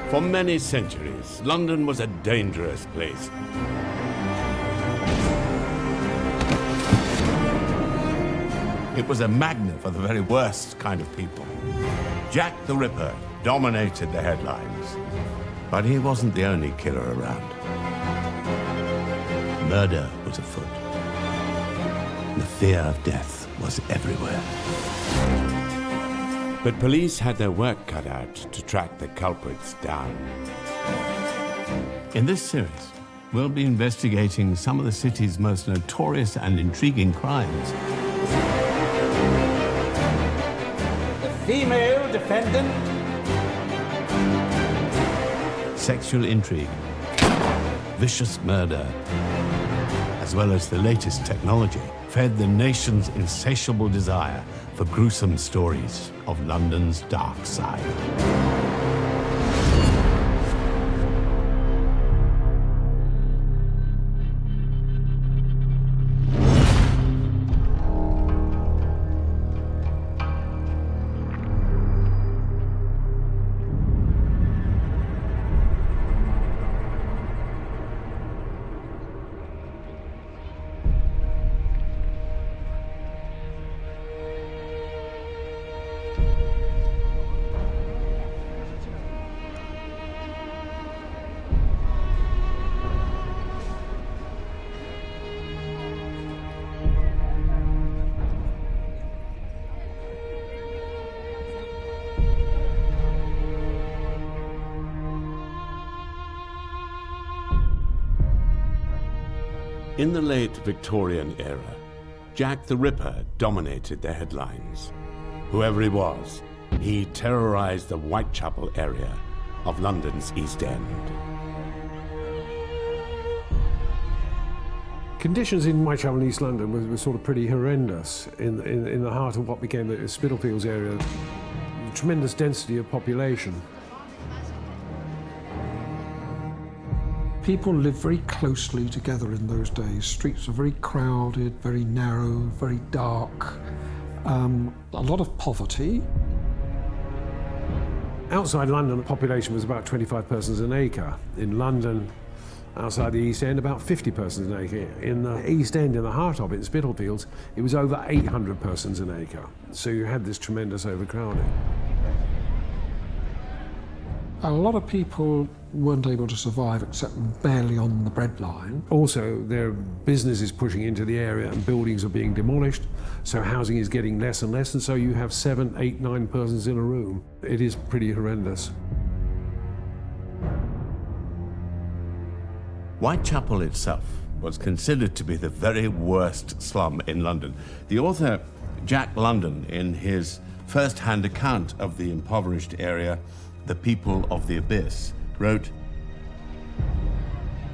For many centuries, London was a dangerous place. It was a magnet for the very worst kind of people. Jack the Ripper dominated the headlines. But he wasn't the only killer around. Murder was afoot. The fear of death was everywhere. But police had their work cut out to track the culprits down. In this series, we'll be investigating some of the city's most notorious and intriguing crimes. The female defendant. Sexual intrigue, vicious murder, as well as the latest technology, fed the nation's insatiable desire for gruesome stories of London's dark side. In the late Victorian era, Jack the Ripper dominated the headlines. Whoever he was, he terrorized the Whitechapel area of London's East End. Conditions in Whitechapel and East London were sort of pretty horrendous in the heart of what became the Spitalfields area. Tremendous density of population. People lived very closely together in those days. Streets were very crowded, very narrow, very dark. A lot of poverty. Outside London, the population was about 25 persons an acre. In London, outside the East End, about 50 persons an acre. In the East End, in the heart of it, in Spitalfields, it was over 800 persons an acre. So you had this tremendous overcrowding. A lot of people weren't able to survive except barely on the breadline. Also, there are businesses pushing into the area and buildings are being demolished, so housing is getting less and less, and so you have 7, 8, 9 persons in a room. It is pretty horrendous. Whitechapel itself was considered to be the very worst slum in London. The author, Jack London, in his first-hand account of the impoverished area, The People of the Abyss, wrote,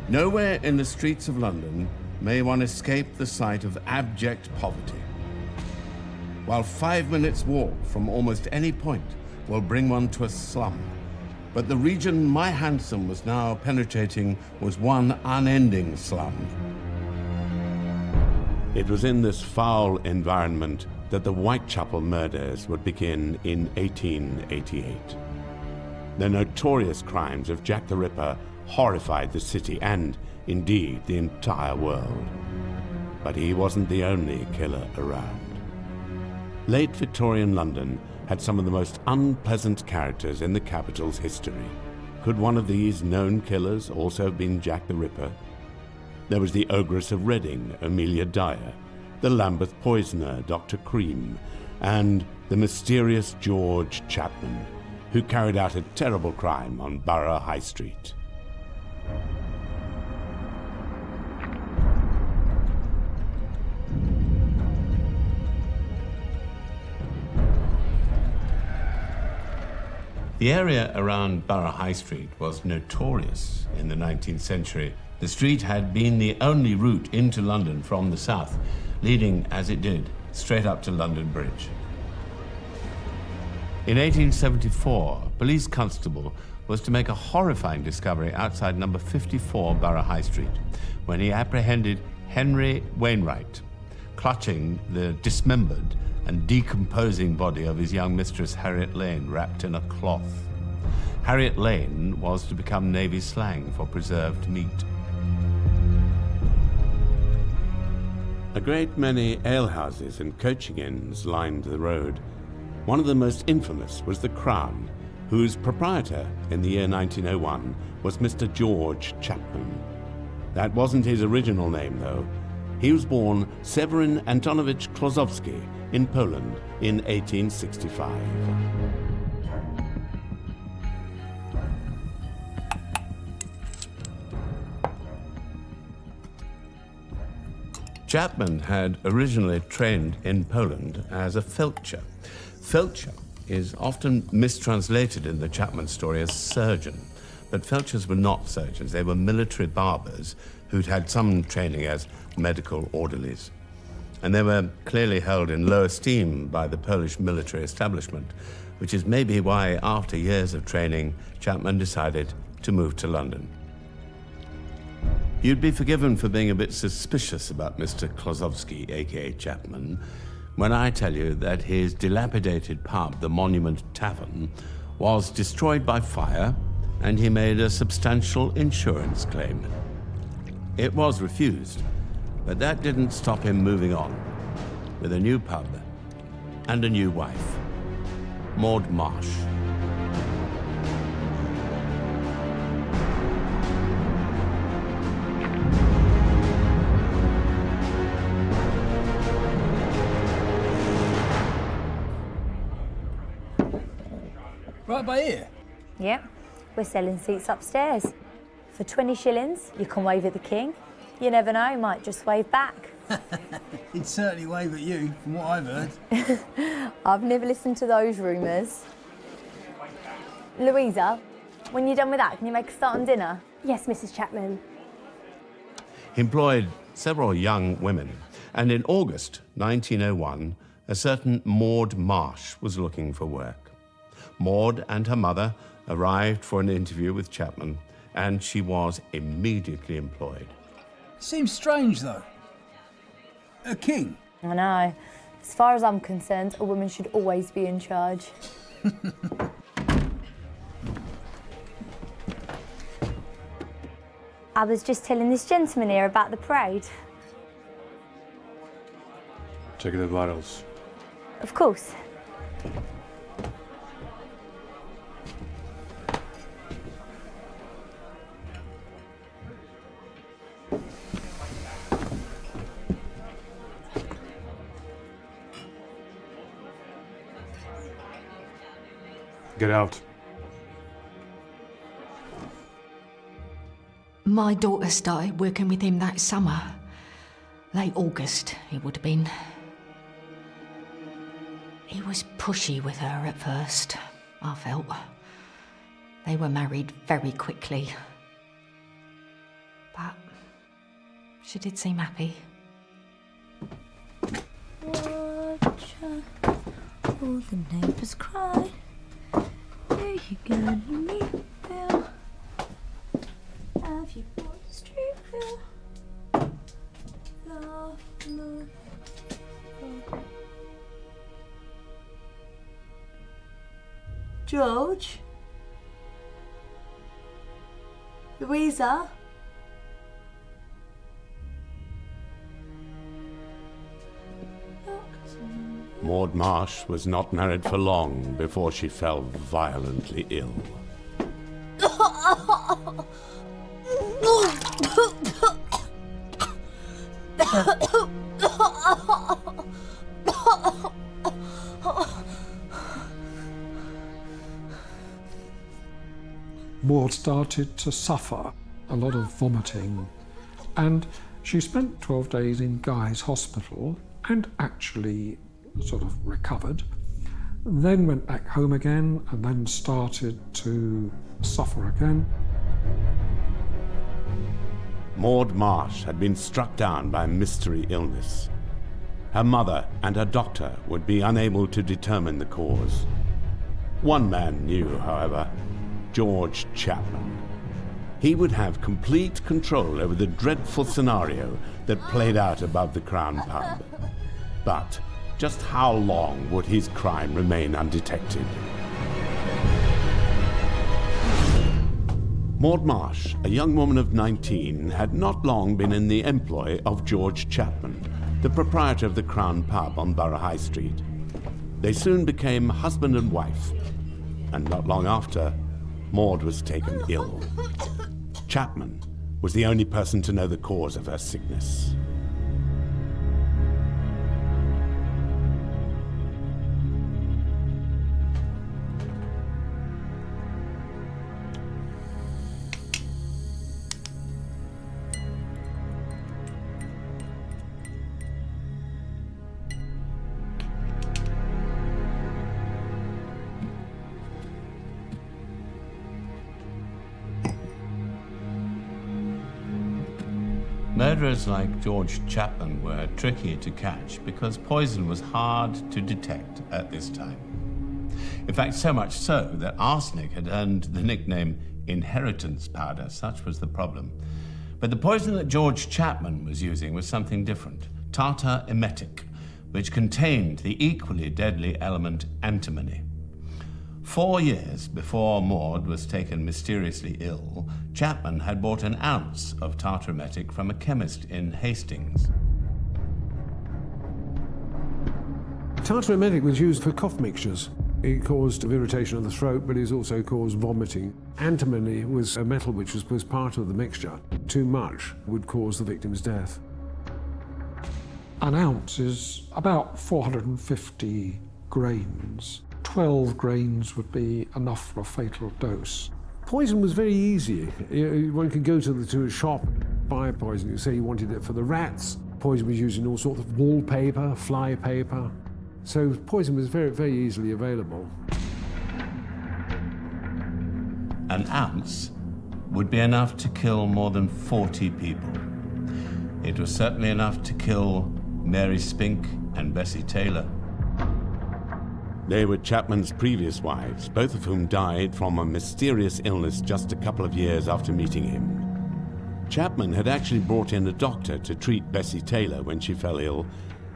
"Nowhere in the streets of London may one escape the sight of abject poverty, while 5 minutes' walk from almost any point will bring one to a slum. But the region my hansom was now penetrating was one unending slum." It was in this foul environment that the Whitechapel murders would begin in 1888. The notorious crimes of Jack the Ripper horrified the city and, indeed, the entire world. But he wasn't the only killer around. Late Victorian London had some of the most unpleasant characters in the capital's history. Could one of these known killers also have been Jack the Ripper? There was the Ogress of Reading, Amelia Dyer, the Lambeth Poisoner, Dr. Cream, and the mysterious George Chapman, who carried out a terrible crime on Borough High Street. The area around Borough High Street was notorious in the 19th century. The street had been the only route into London from the south, leading, as it did, straight up to London Bridge. In 1874, a police constable was to make a horrifying discovery outside number 54 Borough High Street, when he apprehended Henry Wainwright, clutching the dismembered and decomposing body of his young mistress Harriet Lane wrapped in a cloth. Harriet Lane was to become Navy slang for preserved meat. A great many alehouses and coaching inns lined the road. One of the most infamous was the Crown, whose proprietor in the year 1901 was Mr. George Chapman. That wasn't his original name, though. He was born Severin Antonovich Klosowski in Poland in 1865. Chapman had originally trained in Poland as a felcher. Felcher is often mistranslated in the Chapman story as surgeon, but felchers were not surgeons. They were military barbers who'd had some training as medical orderlies. And they were clearly held in low esteem by the Polish military establishment, which is maybe why, after years of training, Chapman decided to move to London. You'd be forgiven for being a bit suspicious about Mr. Klosowski, aka Chapman, when I tell you that his dilapidated pub, the Monument Tavern, was destroyed by fire, and he made a substantial insurance claim. It was refused, but that didn't stop him moving on, with a new pub and a new wife, Maud Marsh. Right by here? Yep, we're selling seats upstairs. For 20 shillings, you can wave at the king. You never know, he might just wave back. He'd certainly wave at you, from what I've heard. I've never listened to those rumours. Louisa, when you're done with that, can you make a start on dinner? Yes, Mrs. Chapman. He employed several young women, and in August 1901, a certain Maud Marsh was looking for work. Maud and her mother arrived for an interview with Chapman, and she was immediately employed. Seems strange, though. A king. I know. As far as I'm concerned, a woman should always be in charge. I was just telling this gentleman here about the parade. Check the bottles. Of course. Get out. My daughter started working with him that summer. Late August, it would have been. He was pushy with her at first, I felt. They were married very quickly. But she did seem happy. Watch all the neighbours cry. Here you go, you need Bill. Have you bought the street bill? Love, love, love. George? Louisa? Maud Marsh was not married for long before she fell violently ill. Maud started to suffer a lot of vomiting, and she spent 12 days in Guy's hospital and actually sort of recovered, then went back home again and then started to suffer again. Maud Marsh had been struck down by mystery illness. Her mother and her doctor would be unable to determine the cause. One man knew, however, George Chapman. He would have complete control over the dreadful scenario that played out above the Crown pub. But just how long would his crime remain undetected? Maud Marsh, a young woman of 19, had not long been in the employ of George Chapman, the proprietor of the Crown Pub on Borough High Street. They soon became husband and wife, and not long after, Maud was taken ill. Chapman was the only person to know the cause of her sickness. Murderers like George Chapman were tricky to catch because poison was hard to detect at this time. In fact, so much so that arsenic had earned the nickname inheritance powder. Such was the problem. But the poison that George Chapman was using was something different, tartar emetic, which contained the equally deadly element antimony. 4 years before Maud was taken mysteriously ill, Chapman had bought an ounce of tartar emetic from a chemist in Hastings. Tartar emetic was used for cough mixtures. It caused irritation of the throat, but it also caused vomiting. Antimony was a metal which was part of the mixture. Too much would cause the victim's death. An ounce is about 450 grains. 12 grains would be enough for a fatal dose. Poison was very easy. One could go to a shop, buy a poison. You say you wanted it for the rats. Poison was used in all sorts of wallpaper, fly paper. So poison was very, very easily available. An ounce would be enough to kill more than 40 people. It was certainly enough to kill Mary Spink and Bessie Taylor. They were Chapman's previous wives, both of whom died from a mysterious illness just a couple of years after meeting him. Chapman had actually brought in a doctor to treat Bessie Taylor when she fell ill,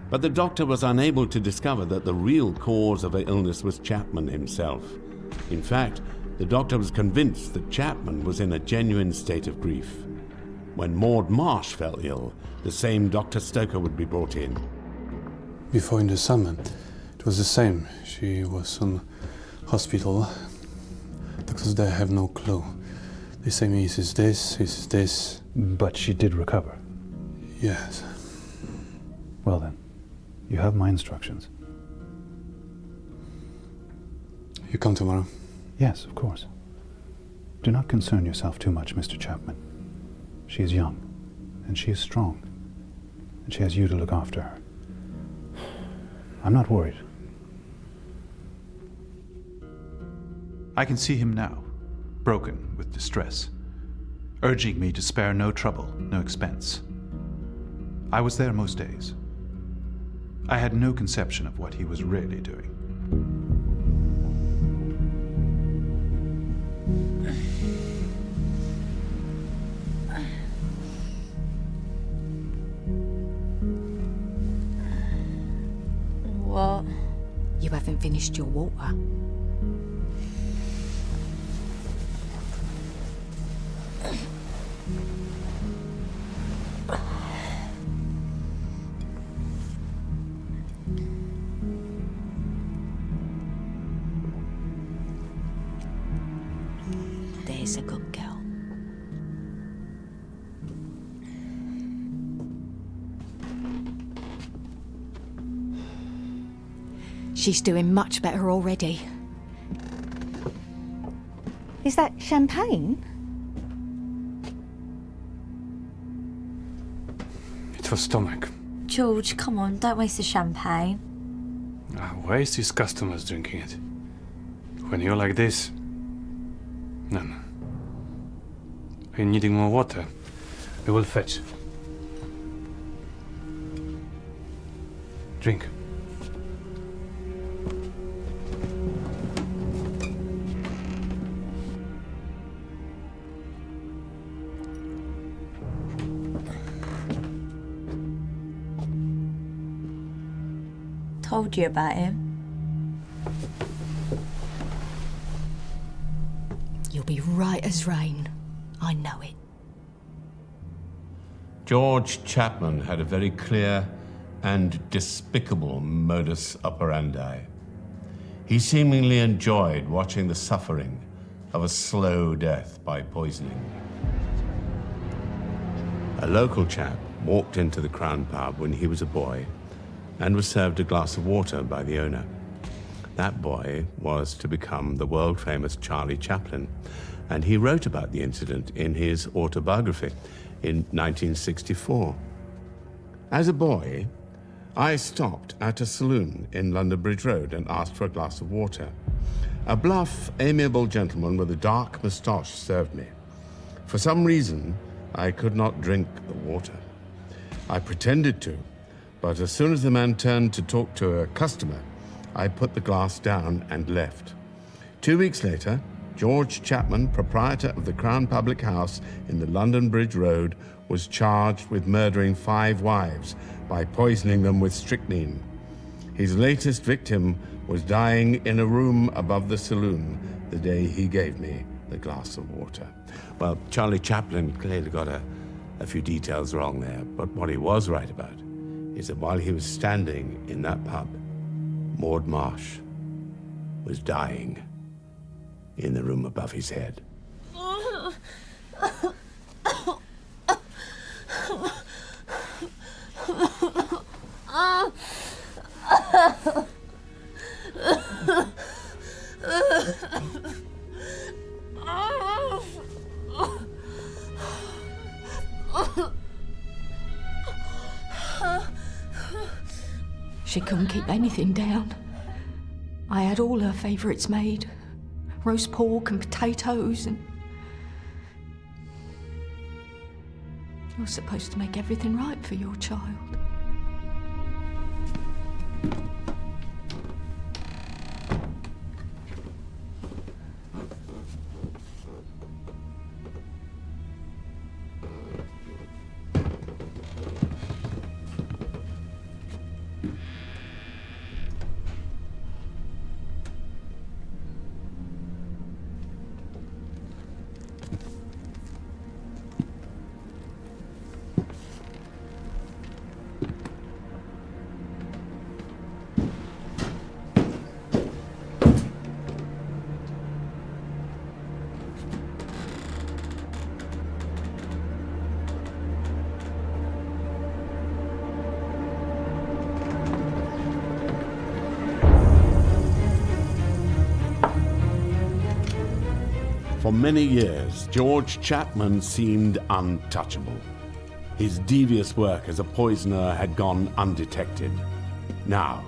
but the doctor was unable to discover that the real cause of her illness was Chapman himself. In fact, the doctor was convinced that Chapman was in a genuine state of grief. When Maud Marsh fell ill, the same Dr. Stoker would be brought in. Before in the summer, it was the same. She was in hospital. Doctors there have no clue. They say me, this is this. But she did recover? Yes. Well then, you have my instructions. You come tomorrow? Yes, of course. Do not concern yourself too much, Mr. Chapman. She is young, and she is strong, and she has you to look after her. I'm not worried. I can see him now, broken with distress, urging me to spare no trouble, no expense. I was there most days. I had no conception of what he was really doing. What? You haven't finished your water. There's a good girl. She's doing much better already. Is that champagne? It's for stomach. George, come on, don't waste the champagne. Why is these customers drinking it? When you're like this? No. Are you needing more water? I will fetch. Drink. Told you about him. You'll be right as rain. I know it. George Chapman had a very clear and despicable modus operandi. He seemingly enjoyed watching the suffering of a slow death by poisoning. A local chap walked into the Crown pub when he was a boy and was served a glass of water by the owner. That boy was to become the world-famous Charlie Chaplin, and he wrote about the incident in his autobiography in 1964. As a boy, I stopped at a saloon in London Bridge Road and asked for a glass of water. A bluff, amiable gentleman with a dark moustache served me. For some reason, I could not drink the water. I pretended to, but as soon as the man turned to talk to a customer, I put the glass down and left. 2 weeks later, George Chapman, proprietor of the Crown Public House in the London Bridge Road, was charged with murdering 5 wives by poisoning them with strychnine. His latest victim was dying in a room above the saloon the day he gave me the glass of water. Well, Charlie Chaplin clearly got a few details wrong there, but what he was right about is that while he was standing in that pub, Maud Marsh was dying in the room above his head. She couldn't keep anything down. I had all her favourites made. Roast pork and potatoes and... You're supposed to make everything right for your child. For many years, George Chapman seemed untouchable. His devious work as a poisoner had gone undetected. Now,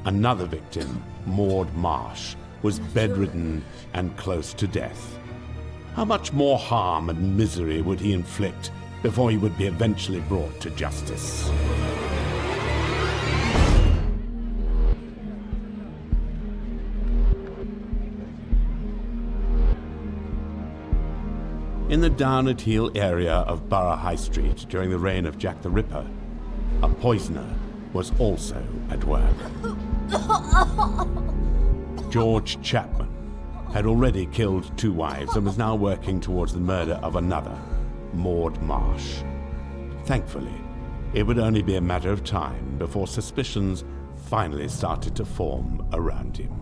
another victim, Maud Marsh, was bedridden and close to death. How much more harm and misery would he inflict before he would be eventually brought to justice? In the down-at-heel area of Borough High Street during the reign of Jack the Ripper, a poisoner was also at work. George Chapman had already killed 2 wives and was now working towards the murder of another, Maud Marsh. Thankfully, it would only be a matter of time before suspicions finally started to form around him.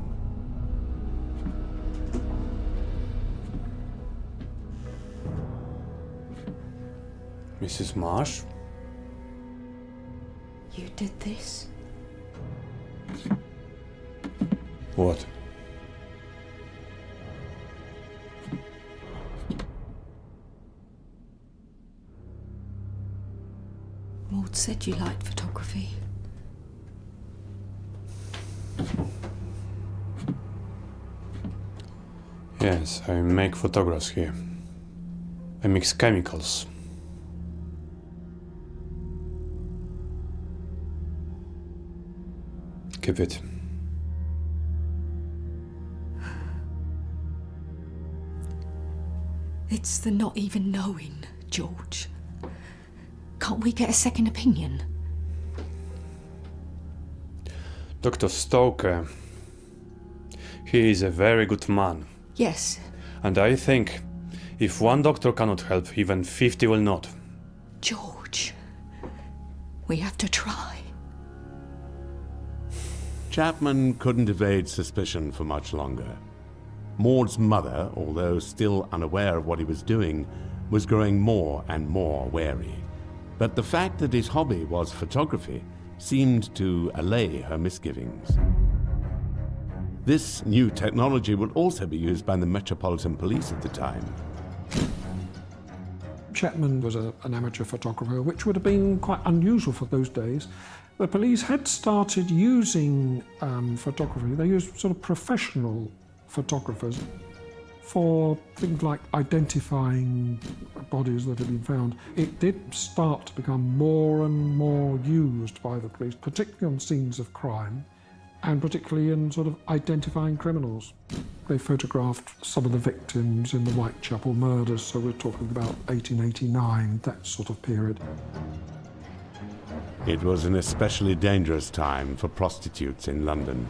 Mrs. Marsh? You did this? What? Maud said you liked photography. Yes, I make photographs here. I mix chemicals. Keep it. It's the not even knowing, George. Can't we get a second opinion? Dr. Stoker, he is a very good man. Yes. And I think If one doctor cannot help, even 50 will not. George, we have to try. Chapman couldn't evade suspicion for much longer. Maud's mother, although still unaware of what he was doing, was growing more and more wary. But the fact that his hobby was photography seemed to allay her misgivings. This new technology would also be used by the Metropolitan Police at the time. Chapman was an amateur photographer, which would have been quite unusual for those days. The police had started using photography. They used sort of professional photographers for things like identifying bodies that had been found. It did start to become more and more used by the police, particularly on scenes of crime, and particularly in sort of identifying criminals. They photographed some of the victims in the Whitechapel murders, so we're talking about 1889, that sort of period. It was an especially dangerous time for prostitutes in London.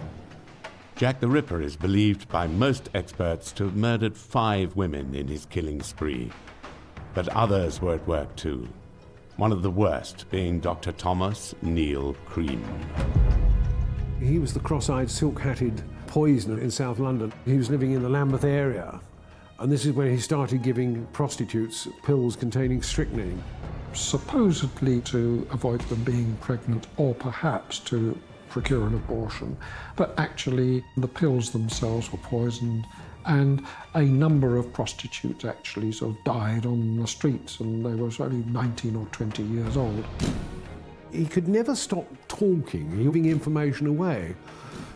Jack the Ripper is believed by most experts to have murdered 5 women in his killing spree. But others were at work too, one of the worst being Dr. Thomas Neil Cream. He was the cross-eyed, silk-hatted poisoner in South London. He was living in the Lambeth area, and this is when he started giving prostitutes pills containing strychnine. Supposedly to avoid them being pregnant, or perhaps to procure an abortion, but actually the pills themselves were poisoned, and a number of prostitutes actually sort of died on the streets, and they were only 19 or 20 years old. He could never stop talking, giving information away.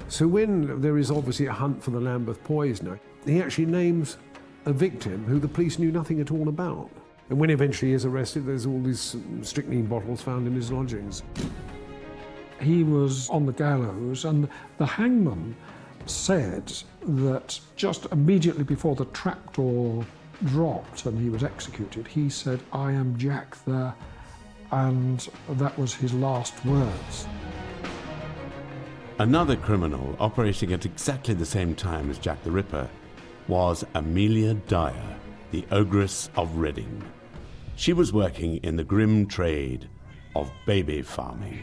So when there is obviously a hunt for the Lambeth poisoner, he actually names a victim who the police knew nothing at all about. And when eventually he is arrested, there's all these strychnine bottles found in his lodgings. He was on the gallows, and the hangman said that just immediately before the trapdoor dropped and he was executed, he said, "I am Jack the..." and that was his last words. Another criminal operating at exactly the same time as Jack the Ripper was Amelia Dyer, the Ogress of Reading. She was working in the grim trade of baby farming.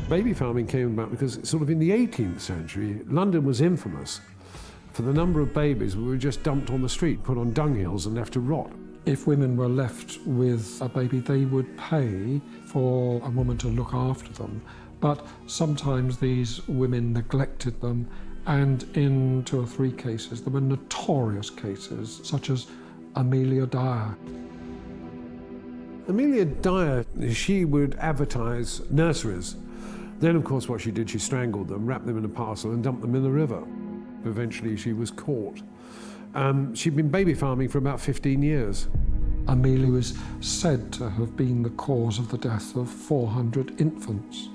Baby farming came about because sort of in the 18th century, London was infamous for the number of babies who were just dumped on the street, put on dunghills and left to rot. If women were left with a baby, they would pay for a woman to look after them. But sometimes these women neglected them, and in 2 or 3 cases, there were notorious cases, such as Amelia Dyer. Amelia Dyer, she would advertise nurseries. Then, of course, what she did, she strangled them, wrapped them in a parcel and dumped them in the river. Eventually, she was caught. She'd been baby farming for about 15 years. Amelia was said to have been the cause of the death of 400 infants.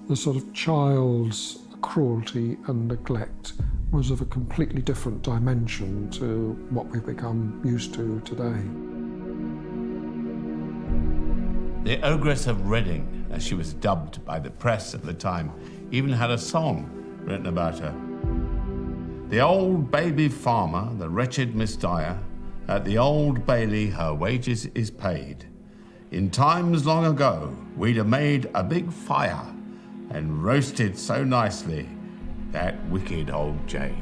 The sort of child's cruelty and neglect was of a completely different dimension to what we've become used to today. The Ogress of Reading, as she was dubbed by the press at the time, even had a song written about her. The old baby farmer, the wretched Miss Dyer, at the Old Bailey her wages is paid. In times long ago, we'd have made a big fire and roasted so nicely that wicked old jade.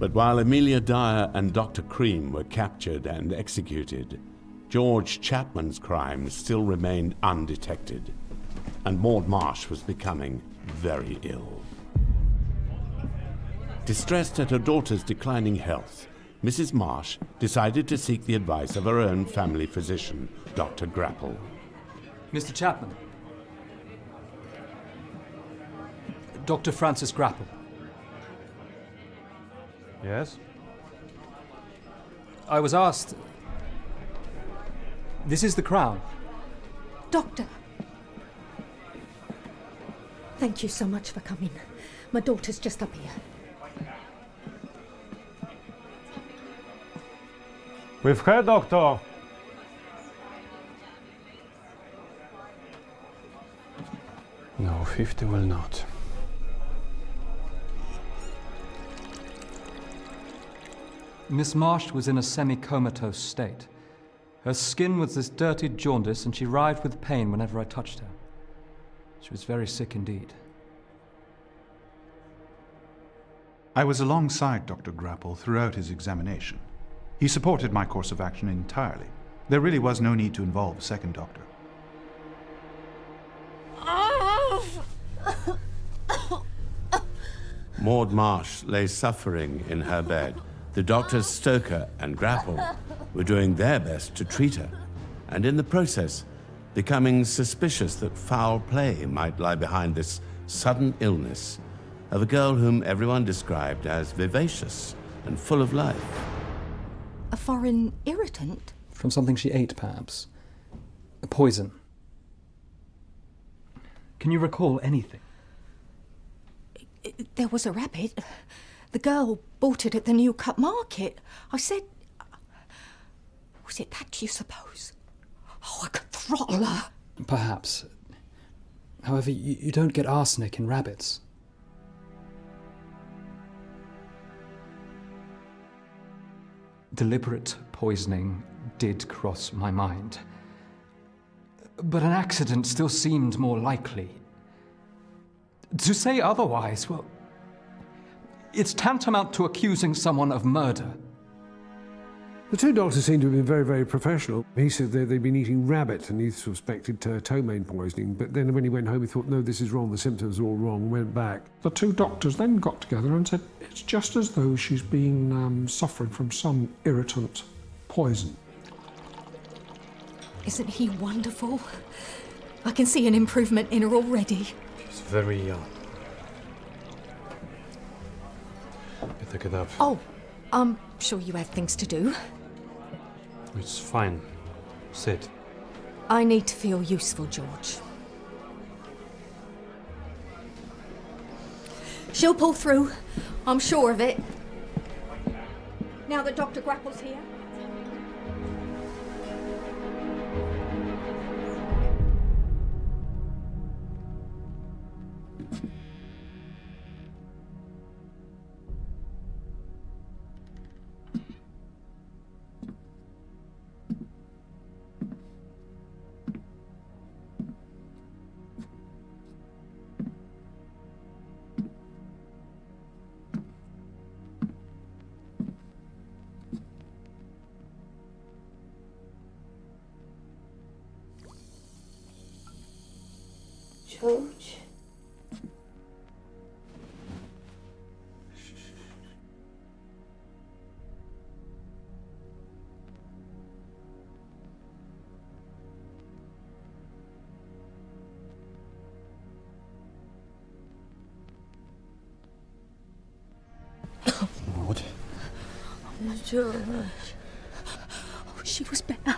But while Amelia Dyer and Dr. Cream were captured and executed, George Chapman's crimes still remained undetected, and Maud Marsh was becoming very ill. Distressed at her daughter's declining health, Mrs. Marsh decided to seek the advice of her own family physician, Dr. Grapple. Mr. Chapman. Dr. Francis Grapple. Yes? I was asked... This is the Crown. Doctor. Thank you so much for coming. My daughter's just up here. With her, Doctor. No, 50 will not. Miss Marsh was in a semi-comatose state. Her skin was this dirty jaundice, and she writhed with pain whenever I touched her. She was very sick indeed. I was alongside Dr. Grapple throughout his examination. He supported my course of action entirely. There really was no need to involve a second doctor. Maud Marsh lay suffering in her bed. The doctors Stoker and Grapple were doing their best to treat her, and in the process, becoming suspicious that foul play might lie behind this sudden illness of a girl whom everyone described as vivacious and full of life. A foreign irritant? From something she ate, perhaps. A poison. Can you recall anything? There was a rabbit. The girl bought it at the New Cut Market. I said... Was it that, you suppose? Oh, I could throttle her. Perhaps. However, you don't get arsenic in rabbits. Deliberate poisoning did cross my mind. But an accident still seemed more likely. To say otherwise, well, it's tantamount to accusing someone of murder. The two doctors seemed to have been very, very professional. He said they'd been eating rabbit and he suspected ptomaine poisoning, but then when he went home he thought, no, this is wrong, the symptoms are all wrong, went back. The two doctors then got together and said, it's just as though she's been suffering from some irritant poison. Isn't he wonderful? I can see an improvement in her already. She's very young. Better get up. Oh, I'm sure you have things to do. It's fine. Sit. I need to feel useful, George. She'll pull through. I'm sure of it. Now that Dr. Grapple's here. George? Maud? George. Oh, she was better.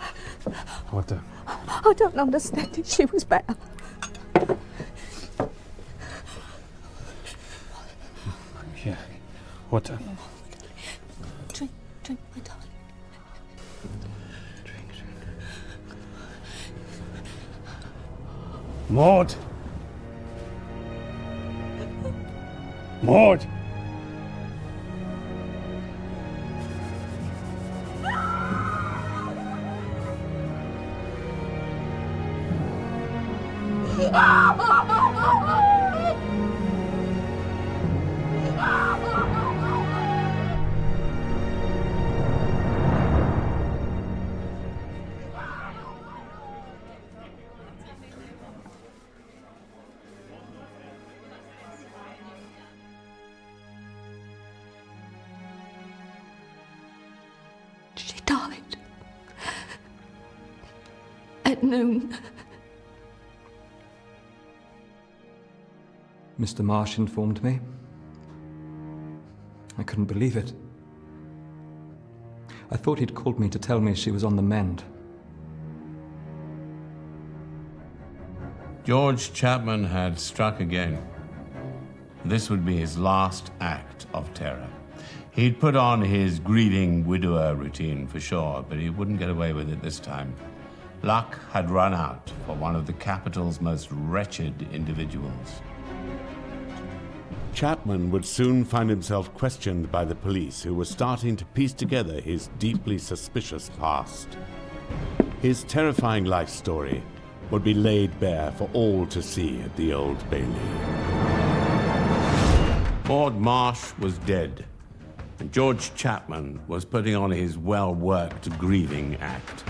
What the? I don't understand it. She was better. Here. Water. Drink, my darling. Drink. Maud! Maud! She died. At noon. Mr. Marsh informed me. I couldn't believe it. I thought he'd called me to tell me she was on the mend. George Chapman had struck again. This would be his last act of terror. He'd put on his grieving widower routine for sure, but he wouldn't get away with it this time. Luck had run out for one of the capital's most wretched individuals. Chapman would soon find himself questioned by the police, who were starting to piece together his deeply suspicious past. His terrifying life story would be laid bare for all to see at the Old Bailey. Maud Marsh was dead, and George Chapman was putting on his well-worked grieving act.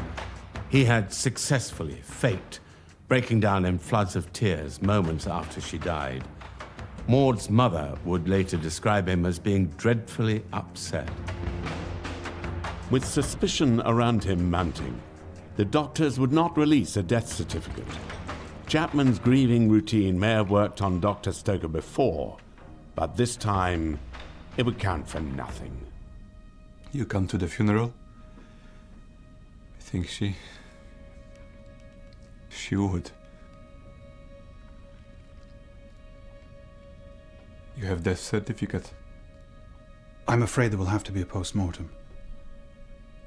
He had successfully faked breaking down in floods of tears moments after she died. Maud's mother would later describe him as being dreadfully upset. With suspicion around him mounting, the doctors would not release a death certificate. Chapman's grieving routine may have worked on Dr. Stoker before, but this time it would count for nothing. You come to the funeral? I think she would. You have death certificate? I'm afraid there will have to be a post-mortem.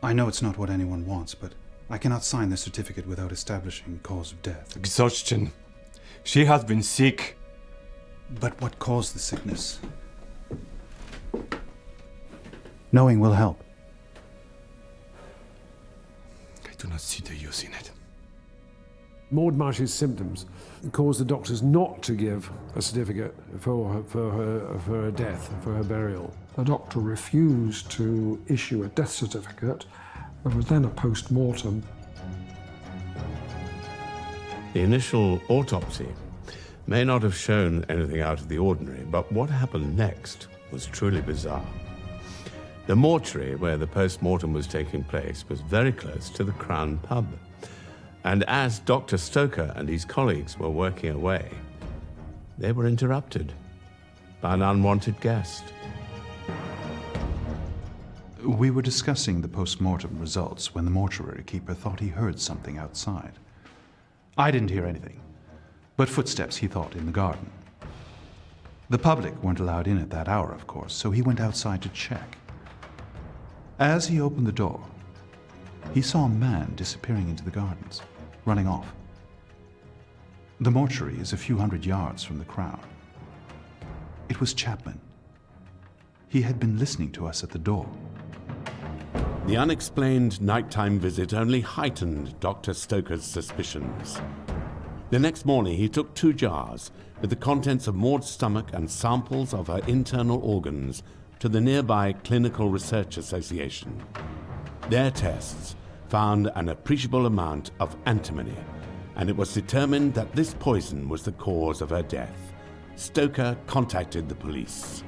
I know it's not what anyone wants, but I cannot sign the certificate without establishing cause of death. Exhaustion. She has been sick. But what caused the sickness? Knowing will help. I do not see the use in it. Maud Marsh's symptoms caused the doctors not to give a certificate for her death, for her burial. The doctor refused to issue a death certificate. There was then a post-mortem. The initial autopsy may not have shown anything out of the ordinary, but what happened next was truly bizarre. The mortuary where the post-mortem was taking place was very close to the Crown pub. And as Dr. Stoker and his colleagues were working away, they were interrupted by an unwanted guest. We were discussing the post-mortem results when the mortuary keeper thought he heard something outside. I didn't hear anything, but footsteps, he thought, in the garden. The public weren't allowed in at that hour, of course, so he went outside to check. As he opened the door, he saw a man disappearing into the gardens, running off. The mortuary is a few hundred yards from the Crown. It was Chapman. He had been listening to us at the door. The unexplained nighttime visit only heightened Dr. Stoker's suspicions. The next morning, he took 2 jars with the contents of Maud's stomach and samples of her internal organs to the nearby Clinical Research Association. Their tests found an appreciable amount of antimony, and it was determined that this poison was the cause of her death. Stoker contacted the police.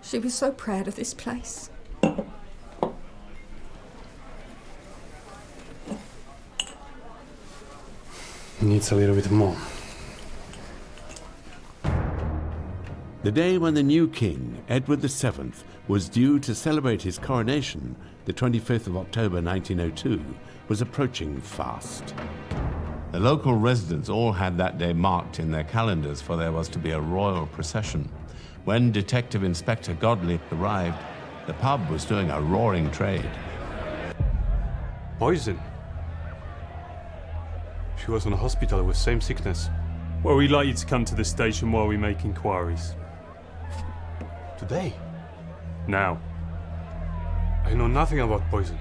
She was so proud of this place. Needs a little bit more. The day when the new king, Edward VII, was due to celebrate his coronation, the 25th of October 1902, was approaching fast. The local residents all had that day marked in their calendars, for there was to be a royal procession. When Detective Inspector Godley arrived, the pub was doing a roaring trade. Poison? She was in a hospital with same sickness. Well, we'd like you to come to the station while we make inquiries. Today? Now. I know nothing about poison.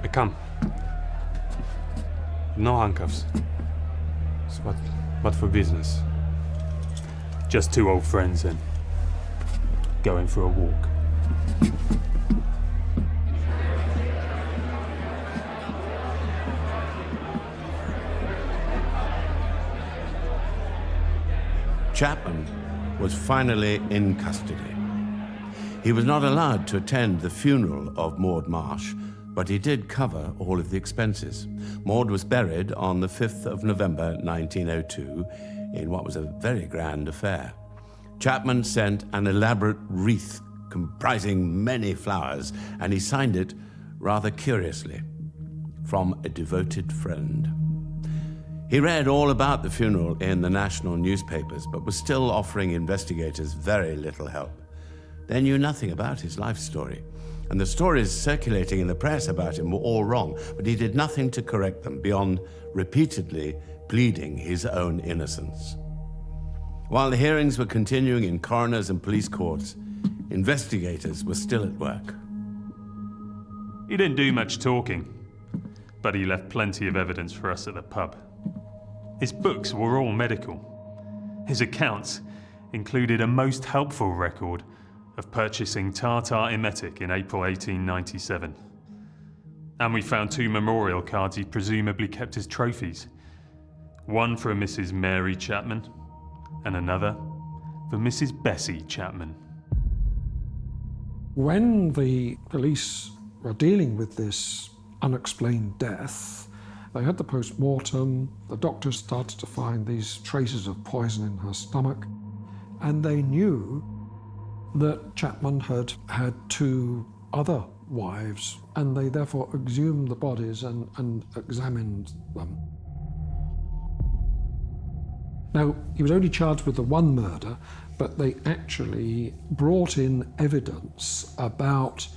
I come. No handcuffs. But for business. Just 2 old friends and going for a walk. Chapman was finally in custody. He was not allowed to attend the funeral of Maud Marsh, but he did cover all of the expenses. Maud was buried on the 5th of November 1902 in what was a very grand affair. Chapman sent an elaborate wreath comprising many flowers, and he signed it rather curiously, from a devoted friend. He read all about the funeral in the national newspapers, but was still offering investigators very little help. They knew nothing about his life story, and the stories circulating in the press about him were all wrong, but he did nothing to correct them beyond repeatedly pleading his own innocence. While the hearings were continuing in coroners and police courts, investigators were still at work. He didn't do much talking, but he left plenty of evidence for us at the pub. His books were all medical. His accounts included a most helpful record of purchasing tartar emetic in April 1897. And we found 2 memorial cards he presumably kept as trophies. One for Mrs. Mary Chapman, and another for Mrs. Bessie Chapman. When the police were dealing with this unexplained death, they had the post-mortem, the doctors started to find these traces of poison in her stomach, and they knew that Chapman had had 2 other wives, and they therefore exhumed the bodies and examined them. Now, he was only charged with the 1 murder, but they actually brought in evidence about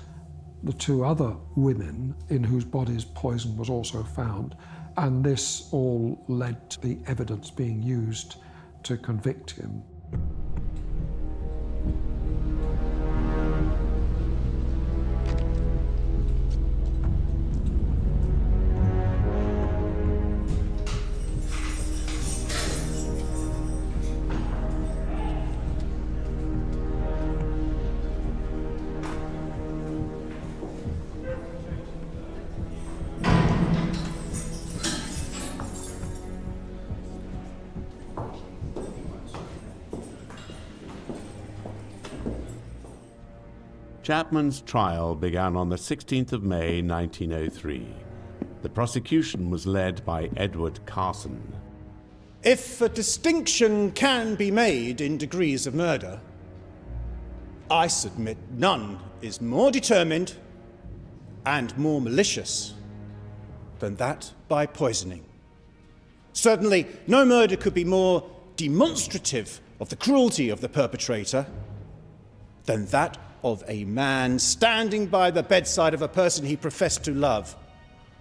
the 2 other women in whose bodies poison was also found, and this all led to the evidence being used to convict him. Chapman's trial began on the 16th of May, 1903. The prosecution was led by Edward Carson. If a distinction can be made in degrees of murder, I submit none is more determined and more malicious than that by poisoning. Certainly, no murder could be more demonstrative of the cruelty of the perpetrator than that of a man standing by the bedside of a person he professed to love,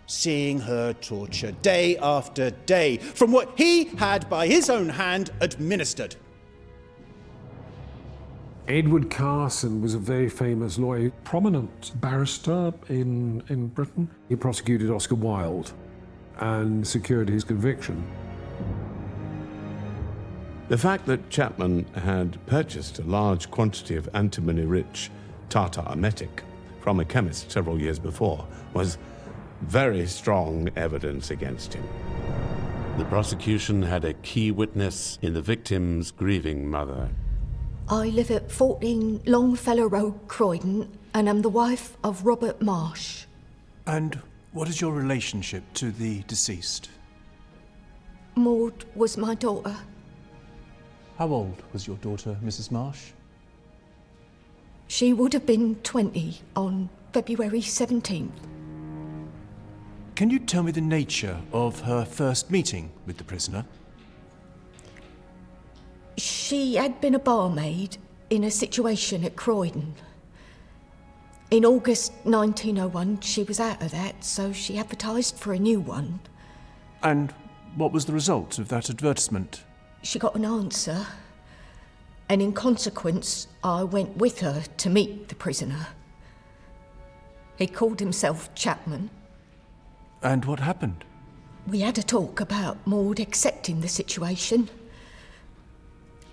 seeing her torture day after day from what he had by his own hand administered. Edward Carson was a very famous lawyer, prominent barrister in Britain. He prosecuted Oscar Wilde and secured his conviction. The fact that Chapman had purchased a large quantity of antimony-rich tartar emetic from a chemist several years before was very strong evidence against him. The prosecution had a key witness in the victim's grieving mother. I live at 14 Longfellow Road, Croydon, and am the wife of Robert Marsh. And what is your relationship to the deceased? Maud was my daughter. How old was your daughter, Mrs. Marsh? She would have been 20 on February 17th. Can you tell me the nature of her first meeting with the prisoner? She had been a barmaid in a situation at Croydon. In August 1901, she was out of that, so she advertised for a new one. And what was the result of that advertisement? She got an answer, and in consequence, I went with her to meet the prisoner. He called himself Chapman. And what happened? We had a talk about Maud accepting the situation.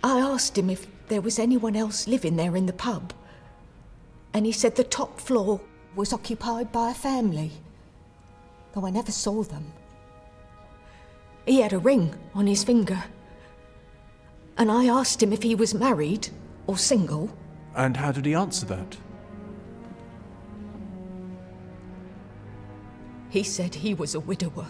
I asked him if there was anyone else living there in the pub, and he said the top floor was occupied by a family, though I never saw them. He had a ring on his finger, and I asked him if he was married or single. And how did he answer that? He said he was a widower.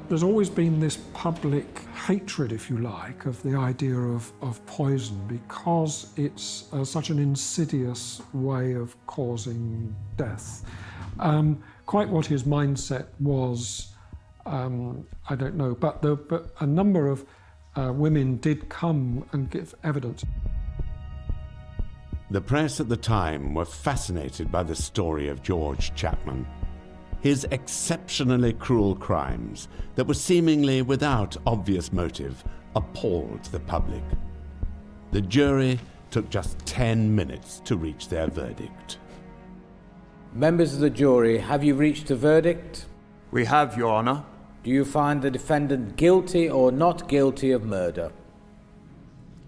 There's always been this public hatred, if you like, of the idea of poison because it's such an insidious way of causing death. Quite what his mindset was, I don't know, but a number of women did come and give evidence. The press at the time were fascinated by the story of George Chapman. His exceptionally cruel crimes that were seemingly without obvious motive appalled the public. The jury took just 10 minutes to reach their verdict. Members of the jury, have you reached a verdict? We have, Your Honour. Do you find the defendant guilty or not guilty of murder?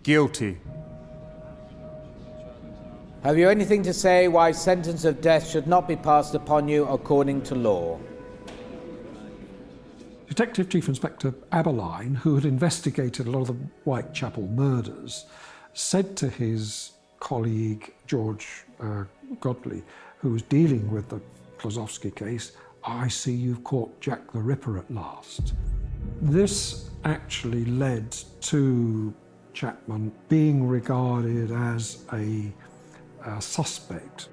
Guilty. Have you anything to say why sentence of death should not be passed upon you according to law? Detective Chief Inspector Aberline, who had investigated a lot of the Whitechapel murders, said to his colleague George Godley, who was dealing with the Klosowski case, "I see you've caught Jack the Ripper at last." This actually led to Chapman being regarded as a suspect.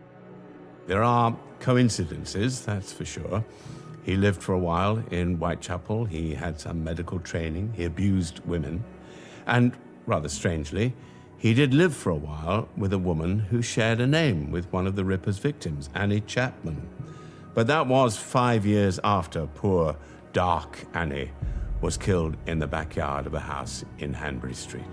There are coincidences, that's for sure. He lived for a while in Whitechapel. He had some medical training. He abused women. And, rather strangely, he did live for a while with a woman who shared a name with one of the Ripper's victims, Annie Chapman. But that was 5 years after poor, dark Annie was killed in the backyard of a house in Hanbury Street.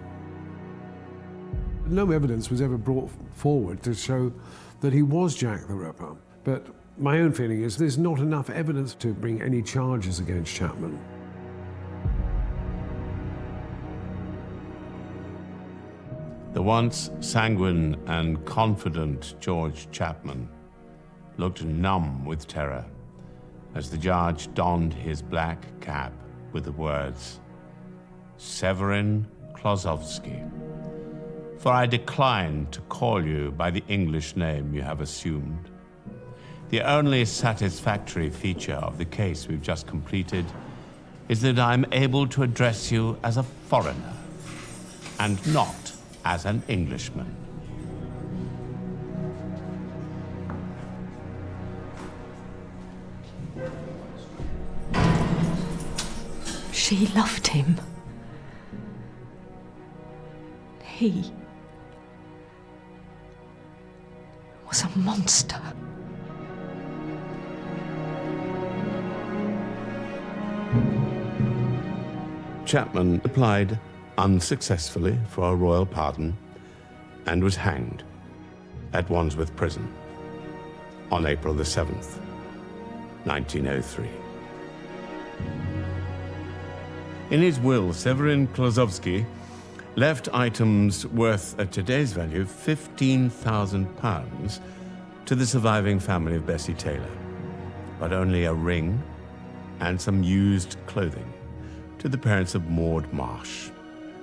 No evidence was ever brought forward to show that he was Jack the Ripper. But my own feeling is there's not enough evidence to bring any charges against Chapman. The once sanguine and confident George Chapman looked numb with terror as the judge donned his black cap with the words, "Severin Klosowski. For I decline to call you by the English name you have assumed. The only satisfactory feature of the case we've just completed is that I'm able to address you as a foreigner and not as an Englishman." She loved him. He was a monster. Chapman applied unsuccessfully for a royal pardon and was hanged at Wandsworth Prison on April the 7th, 1903. In his will, Severin Klosowski left items worth, at today's value, £15,000 to the surviving family of Bessie Taylor, but only a ring and some used clothing to the parents of Maud Marsh,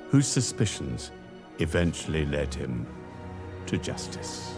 whose suspicions eventually led him to justice.